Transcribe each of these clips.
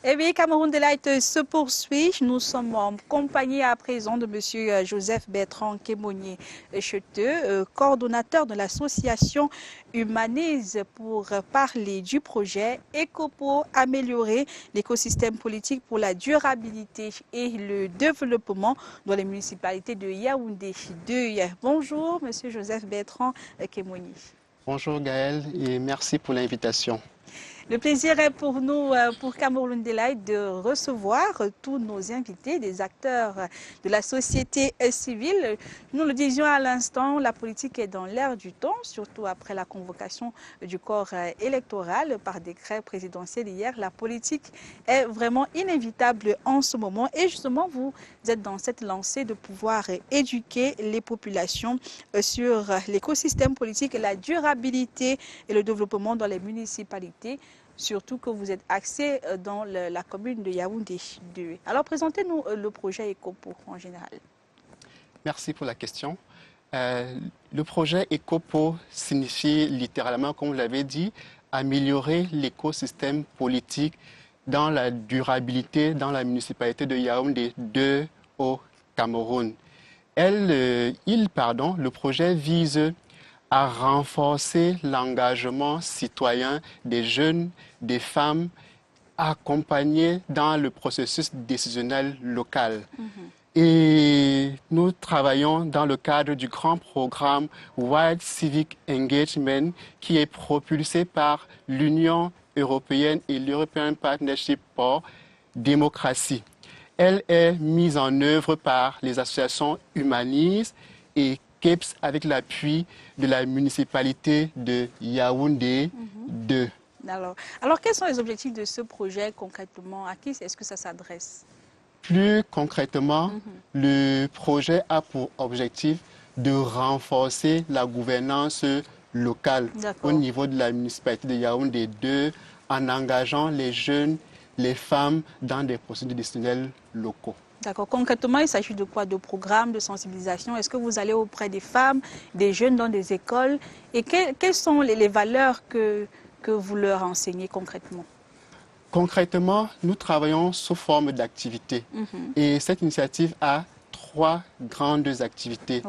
Eh bien, Cameroun Delight se poursuit. Nous sommes en compagnie à présent de M. Joseph Bertrand Kémonier-Cheteux, coordonnateur de l'association Humanise, pour parler du projet ECOPO, améliorer l'écosystème politique pour la durabilité et le développement dans les municipalités de Yaoundé 2. Bonjour, M. Joseph Bertrand Kémonier. Bonjour Gaël et merci pour l'invitation. Le plaisir est pour nous, pour Cameroun Delight, de recevoir tous nos invités, des acteurs de la société civile. Nous le disions à l'instant, la politique est dans l'air du temps, surtout après la convocation du corps électoral par décret présidentiel hier. La politique est vraiment inévitable en ce moment et justement, vous êtes dans cette lancée de pouvoir éduquer les populations sur l'écosystème politique, la durabilité et le développement dans les municipalités. Surtout que vous êtes axé dans la commune de Yaoundé 2. Alors, présentez-nous le projet ECOPO en général. Merci pour la question. Le projet ECOPO signifie littéralement, comme vous l'avez dit, améliorer l'écosystème politique dans la durabilité dans la municipalité de Yaoundé 2 au Cameroun. Le projet vise à renforcer l'engagement citoyen des jeunes, des femmes, accompagnés dans le processus décisionnel local. Et nous travaillons dans le cadre du grand programme Wide Civic Engagement qui est propulsé par l'Union européenne et l'European Partnership for Democracy. Elle est mise en œuvre par les associations Humanise et KEPS avec l'appui de la municipalité de Yaoundé 2. Alors, quels sont les objectifs de ce projet concrètement? À qui est-ce que ça s'adresse? Plus concrètement, le projet a pour objectif de renforcer la gouvernance locale au niveau de la municipalité de Yaoundé 2 en engageant les jeunes, les femmes dans des processus décisionnels locaux. D'accord. Concrètement, il s'agit de quoi? De programmes de sensibilisation? Est-ce que vous allez auprès des femmes, des jeunes dans des écoles? Et quelles sont les valeurs que vous leur enseignez concrètement? Concrètement, nous travaillons sous forme d'activités. Et cette initiative a 3 grandes activités.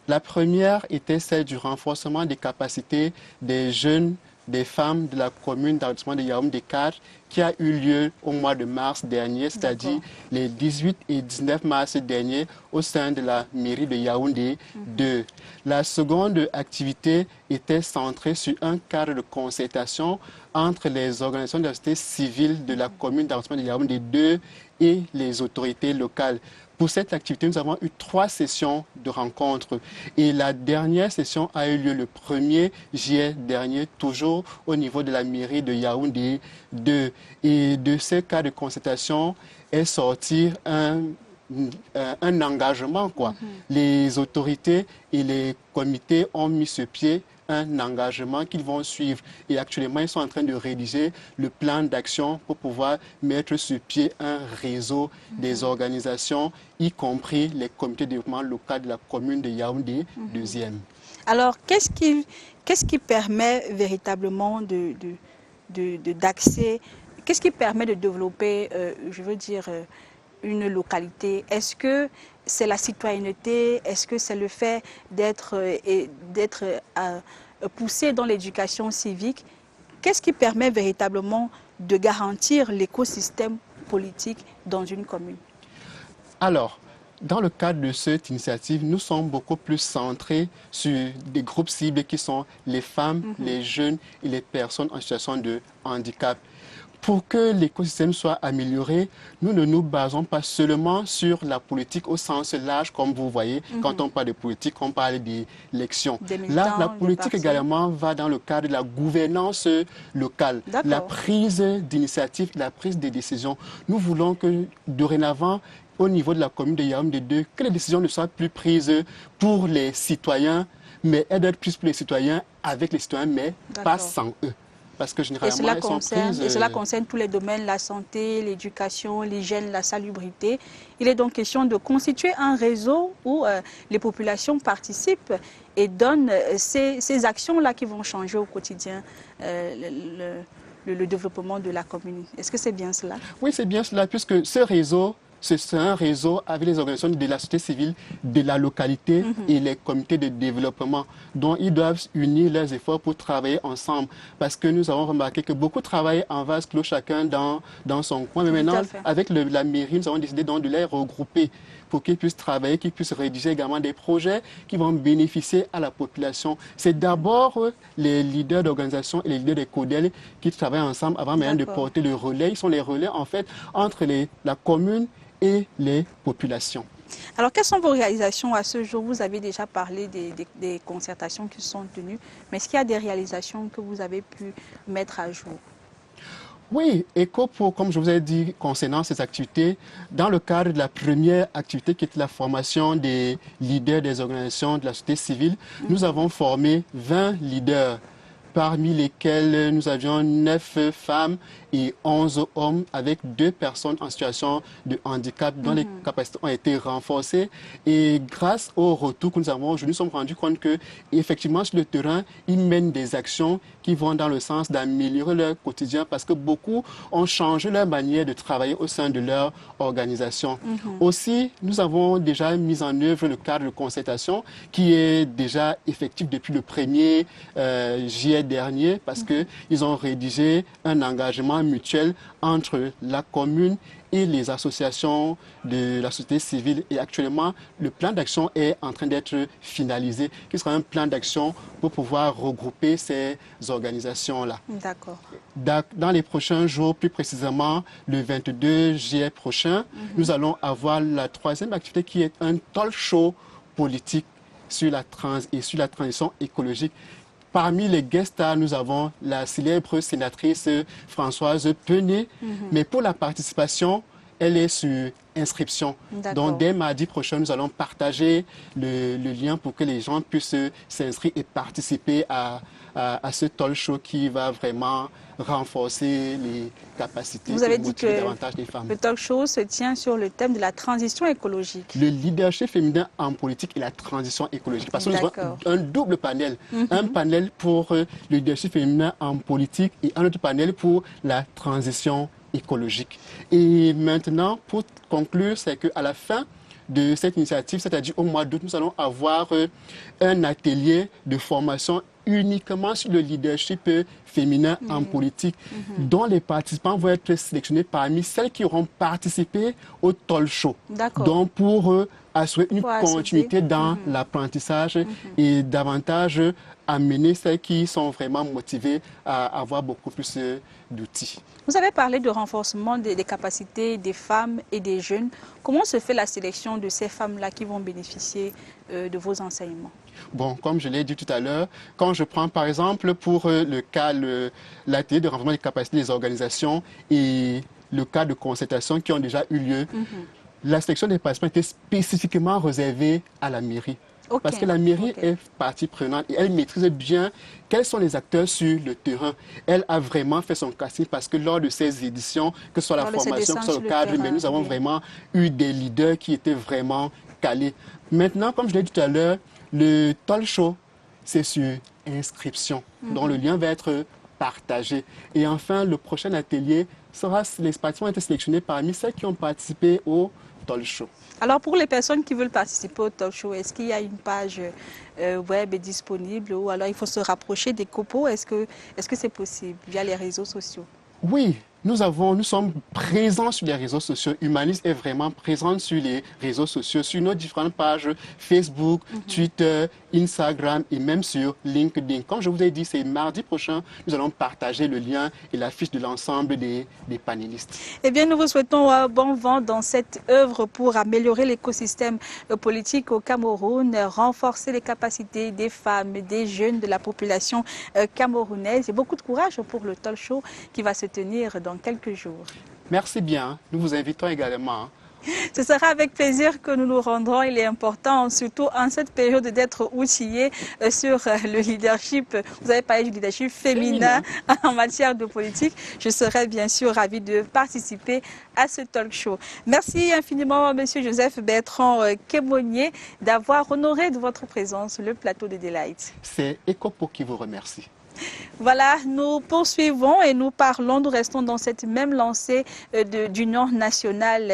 La première était celle du renforcement des capacités des jeunes, des femmes de la commune d'arrondissement de Yaoundé 4 qui a eu lieu au mois de mars dernier, c'est-à-dire les 18 et 19 mars dernier au sein de la mairie de Yaoundé 2. La seconde activité était centrée sur un cadre de concertation entre les organisations de la société civile de la commune d'arrondissement de Yaoundé 2 et les autorités locales. Pour cette activité, nous avons eu 3 sessions de rencontres et la dernière session a eu lieu le 1er juillet dernier, toujours au niveau de la mairie de Yaoundé 2. Et de ce cas de concertation est sorti un engagement. Les autorités et les comités ont mis sur pied un engagement qu'ils vont suivre. Et actuellement, ils sont en train de rédiger le plan d'action pour pouvoir mettre sur pied un réseau des organisations, y compris les comités de développement local de la commune de Yaoundé 2e. Alors, qu'est-ce qui permet véritablement d'accès, qu'est-ce qui permet de développer, une localité? Est-ce que c'est la citoyenneté? Est-ce que c'est le fait d'être poussé dans l'éducation civique? Qu'est-ce qui permet véritablement de garantir l'écosystème politique dans une commune? Alors, dans le cadre de cette initiative, nous sommes beaucoup plus centrés sur des groupes cibles qui sont les femmes, les jeunes et les personnes en situation de handicap. Pour que l'écosystème soit amélioré, nous ne nous basons pas seulement sur la politique au sens large, comme vous voyez, quand on parle de politique, on parle d'élections. Là, la politique également va dans le cadre de la gouvernance locale, la prise d'initiative, la prise de décision. Nous voulons que dorénavant, au niveau de la commune de Yaoundé 2, que les décisions ne soient plus prises pour les citoyens, mais elles doivent être prises pour les citoyens, avec les citoyens, mais pas sans eux. Parce que généralement, cela concerne tous les domaines, la santé, l'éducation, l'hygiène, la salubrité. Il est donc question de constituer un réseau où les populations participent et donnent ces actions-là qui vont changer au quotidien le développement de la commune. Est-ce que c'est bien cela? Oui, c'est bien cela, puisque ce réseau, c'est un réseau avec les organisations de la société civile de la localité et les comités de développement, dont ils doivent unir leurs efforts pour travailler ensemble. Parce que nous avons remarqué que beaucoup travaillent en vase clos, chacun dans son coin. Mais maintenant, avec la mairie, nous avons décidé donc de les regrouper pour qu'ils puissent travailler, qu'ils puissent rédiger également des projets qui vont bénéficier à la population. C'est d'abord les leaders d'organisations et les leaders des CODEL qui travaillent ensemble avant même de porter le relais. Ils sont les relais, en fait, entre la commune et les populations. Alors, quelles sont vos réalisations à ce jour? Vous avez déjà parlé des concertations qui sont tenues, mais est-ce qu'il y a des réalisations que vous avez pu mettre à jour? Oui, ECOPO, comme je vous ai dit concernant ces activités, dans le cadre de la première activité qui est la formation des leaders des organisations de la société civile, nous avons formé 20 leaders, parmi lesquels nous avions 9 femmes et 11 hommes avec 2 personnes en situation de handicap dont les capacités ont été renforcées. Et grâce au retour que nous avons aujourd'hui, nous sommes rendus compte que effectivement sur le terrain, ils mènent des actions qui vont dans le sens d'améliorer leur quotidien parce que beaucoup ont changé leur manière de travailler au sein de leur organisation. Aussi, nous avons déjà mis en œuvre le cadre de concertation qui est déjà effectif depuis le 1er juillet dernier parce qu'ils ont rédigé un engagement mutuel entre la commune et les associations de la société civile. Et actuellement, le plan d'action est en train d'être finalisé, qui sera un plan d'action pour pouvoir regrouper ces organisations-là. D'accord. Dans les prochains jours, plus précisément le 22 juillet prochain, nous allons avoir la 3e activité qui est un talk show politique sur la transition écologique. Parmi les guest stars, nous avons la célèbre sénatrice Françoise Penet, mais pour la participation, elle est sur inscription. Donc, dès mardi prochain, nous allons partager le lien pour que les gens puissent s'inscrire et participer à ce talk show qui va vraiment renforcer les capacités Vous avez dit que davantage les femmes. Le talk show se tient sur le thème de la transition écologique. Le leadership féminin en politique et la transition écologique. Parce que nous avons un double panel. Un panel pour le leadership féminin en politique et un autre panel pour la transition écologique. Et maintenant, pour conclure, c'est qu'à la fin de cette initiative, c'est-à-dire au mois d'août, nous allons avoir un atelier de formation uniquement sur le leadership féminin en politique, dont les participants vont être sélectionnés parmi celles qui auront participé au talk show. Donc pour assurer une continuité dans l'apprentissage et davantage amener celles qui sont vraiment motivées à avoir beaucoup plus d'outils. Vous avez parlé de renforcement des capacités des femmes et des jeunes. Comment se fait la sélection de ces femmes-là qui vont bénéficier de vos enseignements? Bon, comme je l'ai dit tout à l'heure, quand je prends par exemple pour le cas, l'atelier de renforcement des capacités des organisations et le cas de concertation qui ont déjà eu lieu, la sélection des participants était spécifiquement réservée à la mairie. Parce que la mairie est partie prenante et elle maîtrise bien quels sont les acteurs sur le terrain. Elle a vraiment fait son casting parce que lors de ces éditions, que ce soit la formation, que ce soit le cadre, mais nous avons vraiment eu des leaders qui étaient vraiment calés. Maintenant, comme je l'ai dit tout à l'heure, le talk show, c'est sur inscription, dont le lien va être partagé. Et enfin, le prochain atelier sera, les participants ont été sélectionnés parmi ceux qui ont participé au talk show. Alors, pour les personnes qui veulent participer au talk show, est-ce qu'il y a une page web disponible ou alors il faut se rapprocher des COPO? Est-ce que c'est possible via les réseaux sociaux? Oui, nous sommes présents sur les réseaux sociaux. Humanis est vraiment présent sur les réseaux sociaux, sur nos différentes pages Facebook, Twitter, Instagram et même sur LinkedIn. Comme je vous ai dit, c'est mardi prochain, nous allons partager le lien et la fiche de l'ensemble des panélistes. Eh bien, nous vous souhaitons bon vent dans cette œuvre pour améliorer l'écosystème politique au Cameroun, renforcer les capacités des femmes, des jeunes, de la population camerounaise. Et beaucoup de courage pour le talk show qui va se tenir dans quelques jours. Merci bien. Nous vous invitons également. Ce sera avec plaisir que nous nous rendrons. Il est important, surtout en cette période, d'être outillés sur le leadership. Vous avez parlé du leadership féminin en matière de politique. Je serai bien sûr ravie de participer à ce talk show. Merci infiniment, Monsieur Joseph Bertrand Kémonier, d'avoir honoré de votre présence le plateau de Delight. C'est ECOPO qui vous remercie. Voilà, nous poursuivons et nous parlons, nous restons dans cette même lancée d'union nationale